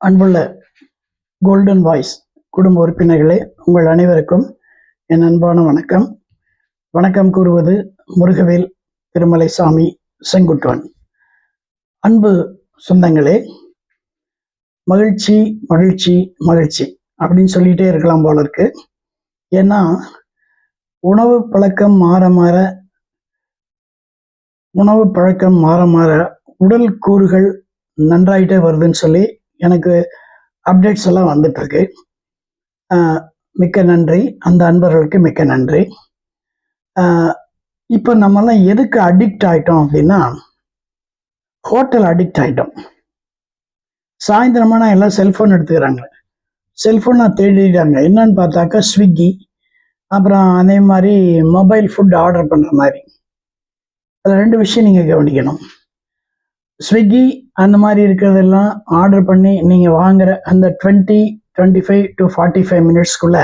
அன்புள்ள golden voice குடும்ப உறுப்பினர்களே, உங்கள் அனைவருக்கும் என் அன்பான வணக்கம். வணக்கம் கூறுவது முருகவேல் திருமலைசாமி செங்குட்டுவன். அன்பு சொந்தங்களே, மகிழ்ச்சி மகிழ்ச்சி மகிழ்ச்சி அப்படின்னு சொல்லிட்டே இருக்கலாம் போல இருக்கு. ஏன்னா உணவு பழக்கம் மாற மாற உடல் கூறுகள் நன்றாயிட்டே வருதுன்னு சொல்லி எனக்கு அப்டேட்ஸ் எல்லாம் வந்துட்டு இருக்கு. மிக்க நன்றி, அந்த அன்பர்களுக்கு மிக்க நன்றி. இப்போ நம்மெல்லாம் எதுக்கு அடிக்ட் ஆயிட்டோம் அப்படின்னா, ஹோட்டல் அடிக்ட் ஆயிட்டோம். சாயந்தரமான எல்லாம் செல்ஃபோன் எடுத்துக்கிறாங்க, செல்ஃபோனை தேடிட்டாங்க. என்னன்னு பார்த்தாக்கா ஸ்விக்கி, அப்புறம் அதே மாதிரி மொபைல் ஃபுட் ஆர்டர் பண்ணுற மாதிரி. அதில் ரெண்டு விஷயம் நீங்கள் கவனிக்கணும். ஸ்விக்கி அந்த மாதிரி இருக்கிறதெல்லாம் ஆர்டர் பண்ணி நீங்கள் வாங்குற அந்த 25 to 45 மினிட்ஸ்க்குள்ளே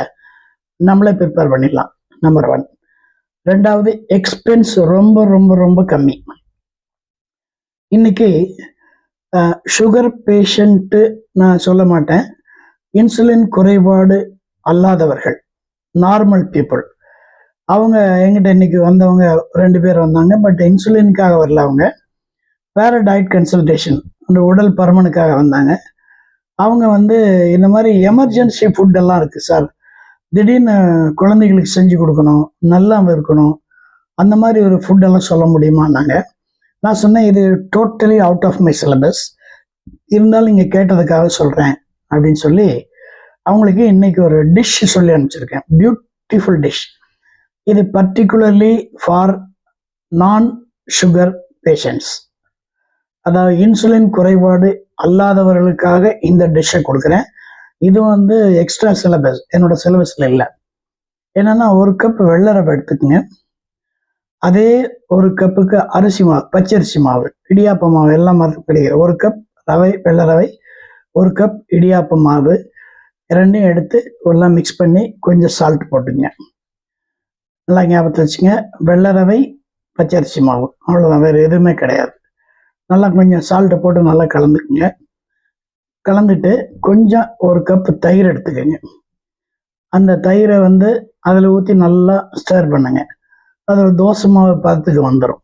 நம்மளே ப்ரிப்பேர் பண்ணிடலாம். நம்பர் 1. ரெண்டாவது, எக்ஸ்பென்ஸ் ரொம்ப ரொம்ப ரொம்ப கம்மி. இன்னைக்கு சுகர் பேஷண்ட்டு நான் சொல்ல மாட்டேன், இன்சுலின் குறைபாடு அல்லாதவர்கள், நார்மல் பீப்புள், அவங்க எங்கிட்ட இன்னைக்கு வந்தவங்க 2 பேர் வந்தாங்க. பட் இன்சுலினுக்காக வரல, அவங்க வேற டயட் கன்சல்டேஷன், அந்த உடல் பருமனுக்காக வந்தாங்க. அவங்க இந்த மாதிரி எமர்ஜென்சி ஃபுட்டெல்லாம் இருக்குது சார், திடீர்னு குழந்தைகளுக்கு செஞ்சு கொடுக்கணும், நல்லா இருக்கணும், அந்த மாதிரி ஒரு ஃபுட்டெல்லாம் சொல்ல முடியுமான்னாங்க. நான் சொன்னேன், இது totally out of my syllabus, இருந்தாலும் நீங்கள் கேட்டதுக்காக சொல்கிறேன் அப்படின்னு சொல்லி அவங்களுக்கு இன்னைக்கு ஒரு டிஷ் சொல்லி அனுப்பிச்சிருக்கேன். Beautiful dish. இது particularly for non sugar patients, அதாவது இன்சுலின் குறைபாடு அல்லாதவர்களுக்காக இந்த டிஷ்ஷை கொடுக்குறேன். இது எக்ஸ்ட்ரா சிலபஸ், என்னோட சிலபஸில் இல்லை. என்னன்னா, 1 கப் வெள்ளை ரவை எடுத்துக்கோங்க. அதே 1 கப்புக்கு அரிசி மாவு, பச்சரிசி மாவு, இடியாப்ப மாவு எல்லாம் கிடையாது. 1 கப் ரவை, வெள்ளை ரவை, 1 கப் இடியாப்ப மாவு, ரெண்டையும் எடுத்து எல்லாம் மிக்ஸ் பண்ணி கொஞ்சம் சால்ட் போட்டுங்க. நல்லா ஞாபகத்தில் வச்சுங்க, வெள்ளை ரவை, பச்சரிசி மாவு, அவ்வளோதான், வேறு எதுவுமே கிடையாது. நல்லா கொஞ்சம் சால்ட்டை போட்டு நல்லா கலந்துக்குங்க. கலந்துட்டு கொஞ்சம் 1 கப் தயிர் எடுத்துக்கோங்க. அந்த தயிரை அதில் ஊற்றி நல்லா ஸ்டர் பண்ணுங்க. அது ஒரு தோசை மாவு பதத்துக்கு வந்துடும்.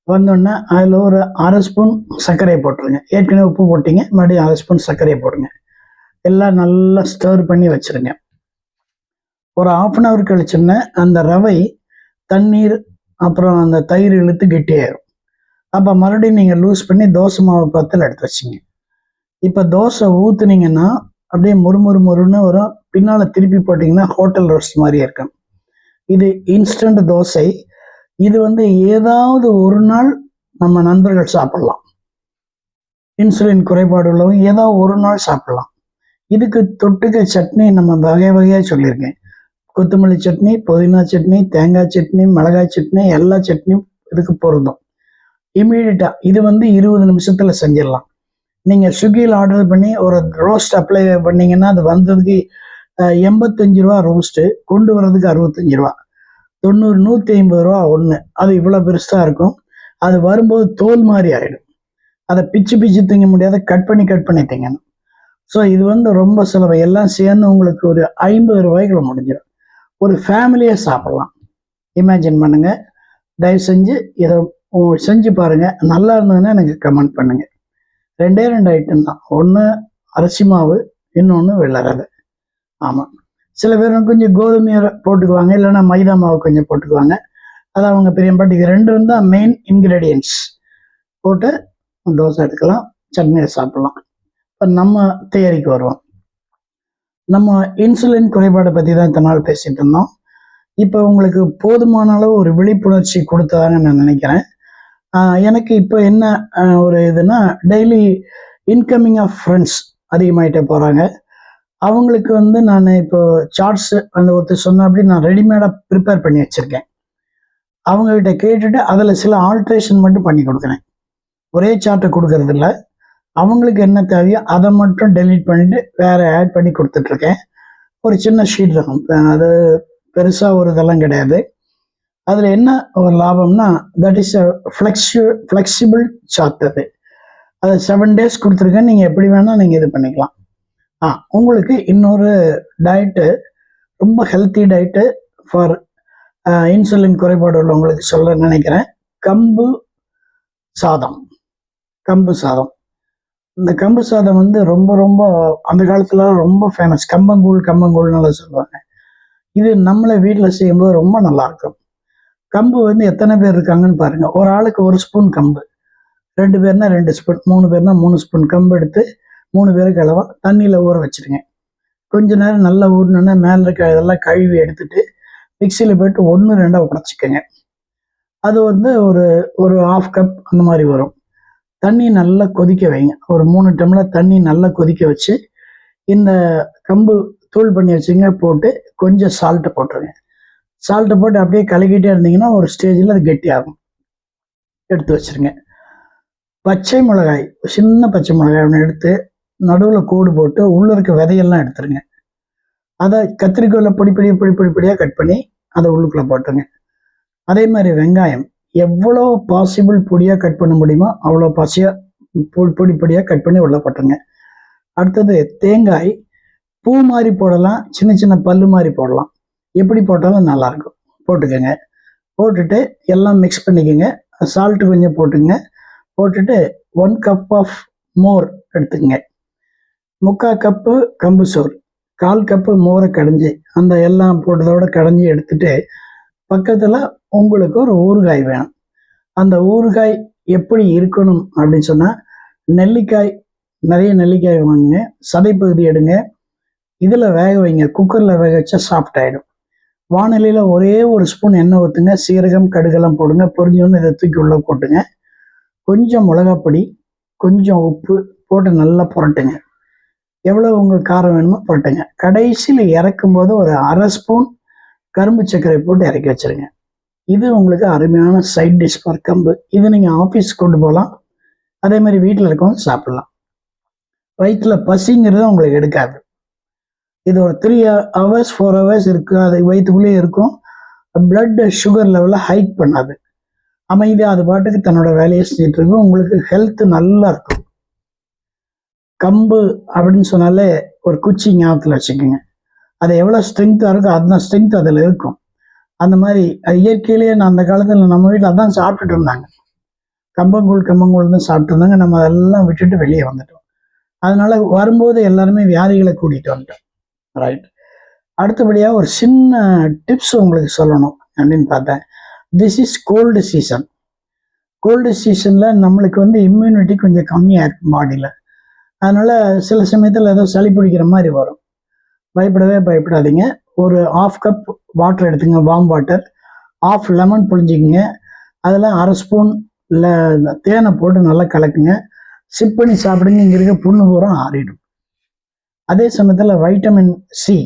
வந்தோடனே அதில் ஒரு 1/2 ஸ்பூன் சர்க்கரையை போட்டுருங்க. ஏற்கனவே உப்பு போட்டிங்க, மறுபடியும் 1/2 ஸ்பூன் சர்க்கரையை போடுங்க. எல்லாம் நல்லா ஸ்டர் பண்ணி வச்சுருங்க. ஒரு 1/2 அன் ஹவர் கழிச்சோன்னே அந்த ரவை, தண்ணீர், அப்புறம் அந்த தயிர் இழுத்து கெட்டியாயிரும். அப்போ மறுபடியும் நீங்கள் லூஸ் பண்ணி தோசை மாவு பத்தில் எடுத்து வச்சிங்க. இப்போ தோசை ஊற்றுனீங்கன்னா அப்படியே முறுமுறுன்னு வரும். பின்னால் திருப்பி போட்டிங்கன்னா ஹோட்டல் ரோஸ்ட் மாதிரியே இருக்கும். இது இன்ஸ்டன்ட் தோசை. இது ஏதாவது ஒரு நாள் நம்ம நண்பர்கள் சாப்பிடலாம். இன்சுலின் குறைபாடு உள்ளவங்க ஏதாவது ஒரு நாள் சாப்பிடலாம். இதுக்கு தொட்டுக்க சட்னி நம்ம வகை வகையாக சொல்லியிருக்கேன். கொத்தமல்லி சட்னி, புதினா சட்னி, தேங்காய் சட்னி, மிளகாய் சட்னி, எல்லா சட்னியும் இதுக்கு பொருந்தும். இமீடியட்டாக இது 20 நிமிஷத்தில் செஞ்சிடலாம். நீங்கள் ஸ்விக்கியில் ஆர்டர் பண்ணி ஒரு ரோஸ்ட் அப்ளை பண்ணிங்கன்னா அது வந்ததுக்கு 85 ரூபா ரோஸ்ட்டு, கொண்டு வர்றதுக்கு 65 ரூபா, 90, 150 ரூபா ஒன்று. அது இவ்வளோ பெருசாக இருக்கும். அது வரும்போது தோல் மாதிரி ஆகிடும். அதை பிச்சு திங்க முடியாத, கட் பண்ணி திங்கணும். ஸோ இது ரொம்ப சுலபம். எல்லாம் சேர்ந்து உங்களுக்கு ஒரு 50 ரூபாய்க்குள்ள முடிஞ்சிடும். ஒரு ஃபேமிலியாக சாப்பிடலாம். இமேஜின் பண்ணுங்கள். தயவு செஞ்சு இதை செஞ்சு பாருங்கள். நல்லா இருந்ததுன்னா எனக்கு கமெண்ட் பண்ணுங்கள். 2 ஐட்டம் தான். ஒன்று அரிசி மாவு, இன்னொன்று வெள்ளை ரவை. ஆமாம், சில பேர் கொஞ்சம் கோதுமையை போட்டுக்குவாங்க, இல்லைன்னா மைதா மாவு கொஞ்சம் போட்டுக்குவாங்க. அது அவங்க பெரியம்பாட்டி. இது 2 தான் மெயின் இன்க்ரீடியன்ட்ஸ். போட்டு தோசை எடுக்கலாம், சட்னியை சாப்பிட்லாம். இப்போ நம்ம தேரிக்கு வருவோம். நம்ம இன்சுலின் குறைபாடை பற்றி தான் இத்தனை நாள் பேசிகிட்டு இருந்தோம். இப்போ உங்களுக்கு போதுமான அளவு ஒரு விழிப்புணர்ச்சி கொடுத்ததாங்க நான் நினைக்கிறேன். எனக்கு இப்போ என்ன ஒரு இதுனா, டெய்லி இன்கமிங் ஆஃப் ஃப்ரெண்ட்ஸ் அதிகமாகிட்டே போகிறாங்க. அவங்களுக்கு நான் இப்போ சார்ட்ஸ் ஒருத்தர் சொன்ன அப்படி நான் ரெடிமேடாக ப்ரிப்பேர் பண்ணி வச்சுருக்கேன். அவங்ககிட்ட கேட்டுட்டு அதில் சில ஆல்ட்ரேஷன் மட்டும் பண்ணி கொடுக்குறேன். ஒரே சார்ட்டை கொடுக்கறதில்ல. அவங்களுக்கு என்ன தேவையோ அதை மட்டும் டெலீட் பண்ணிவிட்டு வேறு ஆட் பண்ணி கொடுத்துட்ருக்கேன். ஒரு சின்ன ஷீட் இருக்கும், அது பெருசாக ஒரு இதெல்லாம் கிடையாது. அதில் என்ன ஒரு லாபம்னா, that is a flexible chart. அது அதை 7 days கொடுத்துருக்கேன். நீங்கள் எப்படி வேணால் நீங்கள் இது பண்ணிக்கலாம். உங்களுக்கு இன்னொரு டயட்டு, ரொம்ப ஹெல்த்தி டயட்டு ஃபார் இன்சுலின் குறைபாடு உள்ளவங்களுக்கு சொல்ல நினைக்கிறேன். கம்பு சாதம். இந்த கம்பு சாதம் வந்து ரொம்ப ரொம்ப அந்த காலத்தில் ரொம்ப ஃபேமஸ். கம்பங்கூழ்னால சொல்லுவாங்க. இது நம்மளை வீட்டில் செய்யும்போது ரொம்ப நல்லாயிருக்கும். கம்பு வந்து எத்தனை பேர் இருக்காங்கன்னு பாருங்கள். ஒரு ஆளுக்கு 1 ஸ்பூன் கம்பு, 2 பேர்னா 2 ஸ்பூன், 3 பேர்னா 3 ஸ்பூன் கம்பு எடுத்து 3 பேருக்கு அளவா தண்ணியில் ஊற வச்சுருங்க. கொஞ்ச நேரம் நல்லா ஊறினோன்னா மேலே இருக்க இதெல்லாம் கழுவி எடுத்துட்டு மிக்சியில் போய்ட்டு 1-2 உடச்சிக்கோங்க. அது வந்து ஒரு 1/2 கப் அந்த மாதிரி வரும். தண்ணி நல்லா கொதிக்க வைங்க. ஒரு 3 டம்ளர் தண்ணி நல்லா கொதிக்க வச்சு இந்த கம்பு தூள் பண்ணி வச்சுங்க போட்டு கொஞ்சம் சால்ட்டை போட்டுருங்க. சால்ட்டை போட்டு அப்படியே கலக்கிட்டே இருந்தீங்கன்னா ஒரு ஸ்டேஜில் அது கெட்டியாகும். எடுத்து வச்சுருங்க. பச்சை மிளகாய், சின்ன பச்சை மிளகாய் ஒன்று எடுத்து நடுவில் கோடு போட்டு உள்ளே இருக்க விதையெல்லாம் எடுத்துருங்க. அதை கத்திரிக்கோலில் பொடியாக கட் பண்ணி அதை உள்ளுக்குள்ளே போட்டுருங்க. அதே மாதிரி வெங்காயம் எவ்வளோ பாசிபிள் பொடியாக கட் பண்ண முடியுமோ அவ்வளோ பொடியாக கட் பண்ணி உள்ளே போட்டுருங்க. அடுத்தது தேங்காய் பூ மாதிரி போடலாம், சின்ன சின்ன பல்லு மாதிரி போடலாம். எப்படி போட்டாலும் நல்லாயிருக்கும். போட்டுக்கோங்க. போட்டுட்டு எல்லாம் மிக்ஸ் பண்ணிக்கோங்க. சால்ட்டு கொஞ்சம் போட்டுட்டு 1 கப் ஆஃப் மோர் எடுத்துக்கங்க. 3/4 கப்பு கம்பு சோறு, 1/4 கப்பு மோரை கடைஞ்சி அந்த எல்லாம் போட்டதோட கடைஞ்சி எடுத்துட்டு பக்கத்தில் உங்களுக்கு ஒரு ஊறுகாய் வேணும். அந்த ஊறுகாய் எப்படி இருக்கணும் அப்படின்னு சொன்னால், நிறைய நெல்லிக்காய் வாங்குங்க, சதைப்பகுதி எடுங்க, இதில் வேக வைங்க. குக்கரில் வேக வச்சா சாஃப்ட் ஆகிடும். வானிலையில் ஒரே 1 ஸ்பூன் எண்ணெய் ஊற்றுங்க. சீரகம் கடுகெல்லாம் போடுங்க. பொரிஞ்சோன்னு இதை தூக்கி உள்ளே போட்டுங்க. கொஞ்சம் மிளகாப்பொடி, கொஞ்சம் உப்பு போட்டு நல்லா புரட்டுங்க. எவ்வளோ உங்களுக்கு காரம் வேணுமோ புரட்டுங்க. கடைசியில் இறக்கும்போது ஒரு 1/2 ஸ்பூன் கரும்பு சர்க்கரை போட்டு இறக்கி வச்சுருங்க. இது உங்களுக்கு அருமையான சைட் டிஷ் ஃபார் கம்பு. இது நீங்கள் ஆஃபீஸ் கொண்டு போகலாம். அதே மாதிரி வீட்டில் இருக்கவங்க சாப்பிட்லாம். வயிற்றில் பசிங்கிறது உங்களுக்கு எடுக்காது. இது ஒரு 3 hours 4 hours இருக்குது. அது வயிற்றுக்குள்ளேயே இருக்கும். பிளட் சுகர் லெவலில் ஹைக் பண்ணாது. அமைதியாக அது பாட்டுக்கு தன்னோட வேலையை செஞ்சுட்டு இருக்கும். உங்களுக்கு ஹெல்த் நல்லா இருக்கும். கம்பு அப்படின்னு சொன்னாலே ஒரு குச்சி ஞாபகத்தில் வச்சுக்கோங்க. அது எவ்வளோ ஸ்ட்ரென்த்தாக இருக்கோ அந்த ஸ்ட்ரென்த் அதில் இருக்கும். அந்த மாதிரி அது இயற்கையிலேயே நான் அந்த காலத்தில் நம்ம வீட்டில் அதான் சாப்பிட்டுட்டு இருந்தாங்க. கம்பங்கூழ் தான் சாப்பிட்டு இருந்தாங்க. நம்ம அதெல்லாம் விட்டுட்டு வெளியே வந்துட்டோம். அதனால வரும்போது எல்லாருமே வியாதிகளை கூட்டிகிட்டு வந்துட்டோம். ரைட். அடுத்தபடியாக ஒரு சின்ன டிப்ஸ் உங்களுக்கு சொல்லணும் அப்படின்னு பார்த்தேன். This is cold season. Cold சீசனில் நம்மளுக்கு வந்து இம்யூனிட்டி கொஞ்சம் கம்மியாக இருக்கும் பாடியில். அதனால் சில சமயத்தில் ஏதோ சளி பிடிக்கிற மாதிரி வரும். பயப்படாதீங்க. ஒரு 1/2 கப் வாட்டர் எடுத்துங்க, வார்ம் வாட்டர். 1/2 லெமன் புழிஞ்சிக்கங்க. அதில் 1/2 ஸ்பூன் தேனை போட்டு நல்லா கலக்குங்க. சிப் பண்ணி சாப்பிடுங்க. இங்கே இருக்க புண்ணு பூரா ஆறிடும். அதே சமயத்தில் வைட்டமின் சி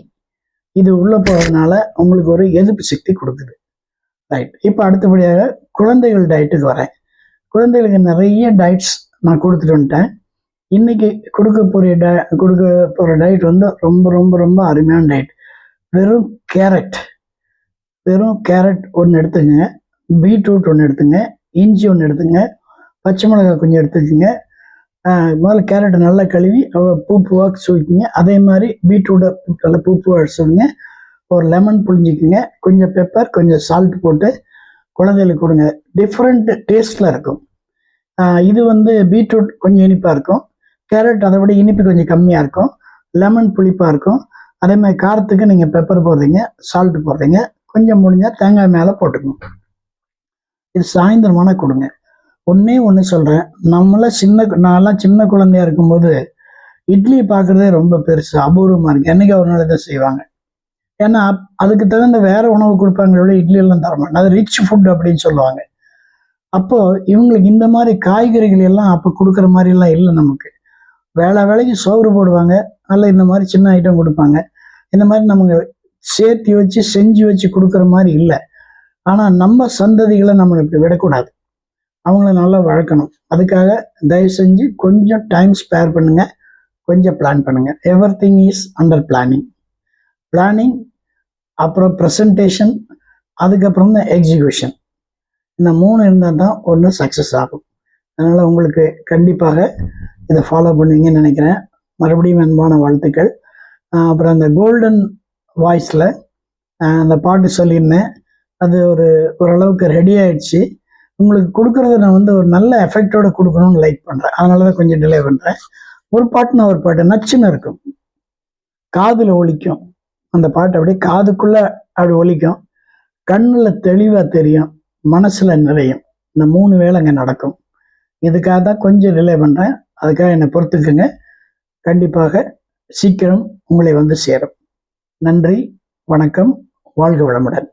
இது உள்ளே போகிறதுனால உங்களுக்கு ஒரு எதிர்ப்பு சக்தி கொடுக்குது. ரைட். இப்போ அடுத்தபடியாக குழந்தைகள் டயட்டுக்கு வரேன். குழந்தைகளுக்கு நிறைய டயட்ஸ் நான் கொடுத்துட்டு வந்துட்டேன். இன்னைக்கு கொடுக்க போகிற டயட் வந்து ரொம்ப ரொம்ப ரொம்ப அருமையான டயட். வெறும் கேரட் ஒன்று எடுத்துக்கங்க, பீட்ரூட் ஒன்று எடுத்துங்க, இஞ்சி ஒன்று எடுத்துங்க, பச்சை மிளகாய் கொஞ்சம் எடுத்துக்கோங்க. முதல்ல கேரட்டை நல்லா கழுவி பூவாக சுவிக்குங்க. அதே மாதிரி பீட்ரூட்டை நல்லா பூவாக சுவிங்க. ஒரு லெமன் புழிஞ்சிக்குங்க. கொஞ்சம் பெப்பர், கொஞ்சம் சால்ட் போட்டு குழந்தைகளுக்கு கொடுங்க. டிஃப்ரெண்ட் டேஸ்டில் இருக்கும். இது வந்து பீட்ரூட் கொஞ்சம் இனிப்பாக இருக்கும், கேரட் அதை விட இனிப்பு கொஞ்சம் கம்மியாக இருக்கும், லெமன் புளிப்பாக இருக்கும். அதே மாதிரி காரத்துக்கு நீங்கள் பெப்பர் போடுறீங்க, சால்ட் போடுறீங்க, கொஞ்சம் முடிஞ்சால் தேங்காய் மேலே போட்டுக்கணும். இது சாயந்தரமான கொடுங்க. ஒன்று சொல்கிறேன். நான்லாம் சின்ன குழந்தையா இருக்கும்போது இட்லி பார்க்குறதே ரொம்ப பெருசு, அபூர்வமாக இருக்குது. என்றைக்கு ஒரு நாள் தான் செய்வாங்க. ஏன்னா அதுக்கு தகுந்த வேறு உணவு கொடுப்பாங்களோட இட்லியெல்லாம் தரமாட்டேன். அது ரிச் ஃபுட் அப்படின்னு சொல்லுவாங்க. அப்போது இவங்களுக்கு இந்த மாதிரி காய்கறிகள் எல்லாம் அப்போ கொடுக்குற மாதிரிலாம் இல்லை. நமக்கு வேலைக்கு சோறு போடுவாங்க, நல்ல இந்த மாதிரி சின்ன ஐட்டம் கொடுப்பாங்க. இந்த மாதிரி நமக்கு சேர்த்து வச்சு செஞ்சு வச்சு கொடுக்குற மாதிரி இல்லை. ஆனால் நம்ம சந்ததிகளை நம்ம இப்படி விடக்கூடாது. அவங்கள நல்லா வளர்க்கணும். அதுக்காக தயவு செஞ்சு கொஞ்சம் டைம் ஸ்பேர் பண்ணுங்கள், கொஞ்சம் பிளான் பண்ணுங்கள். எவ்ரிதிங் இஸ் அண்டர் பிளானிங், அப்புறம் ப்ரெசன்டேஷன், அதுக்கப்புறம் தான் எக்ஸிக்யூஷன். இந்த 3 இருந்தால் தான் ஒன்று சக்ஸஸ் ஆகும். அதனால் உங்களுக்கு கண்டிப்பாக இதை ஃபாலோ பண்ணுவீங்கன்னு நினைக்கிறேன். மறுபடியும் அன்பான வாழ்த்துக்கள். அப்புறம் அந்த கோல்டன் வாய்ஸில் அந்த பாட்டு சொல்லியிருந்தேன். அது ஓரளவுக்கு ரெடி ஆயிடுச்சு. உங்களுக்கு கொடுக்குறத நான் ஒரு நல்ல எஃபெக்டோட கொடுக்கணும்னு லைக் பண்ணுறேன். அதனால தான் கொஞ்சம் டிலே பண்ணுறேன். ஒரு பாட்டு நச்சுன்னு இருக்கும், காதில் ஒலிக்கும். அந்த பாட்டு அப்படியே காதுக்குள்ளே அப்படி ஒலிக்கும், கண்ணில் தெளிவாக தெரியும், மனசில் நிறையும். இந்த 3 வேலை அங்கே நடக்கும். இதுக்காக தான் கொஞ்சம் டிலே பண்ணுறேன். அதுக்காக என்னை பொறுத்துக்குங்க. கண்டிப்பாக சீக்கிரம் உங்களை சேரும். நன்றி, வணக்கம், வாழ்க வளமுடன்.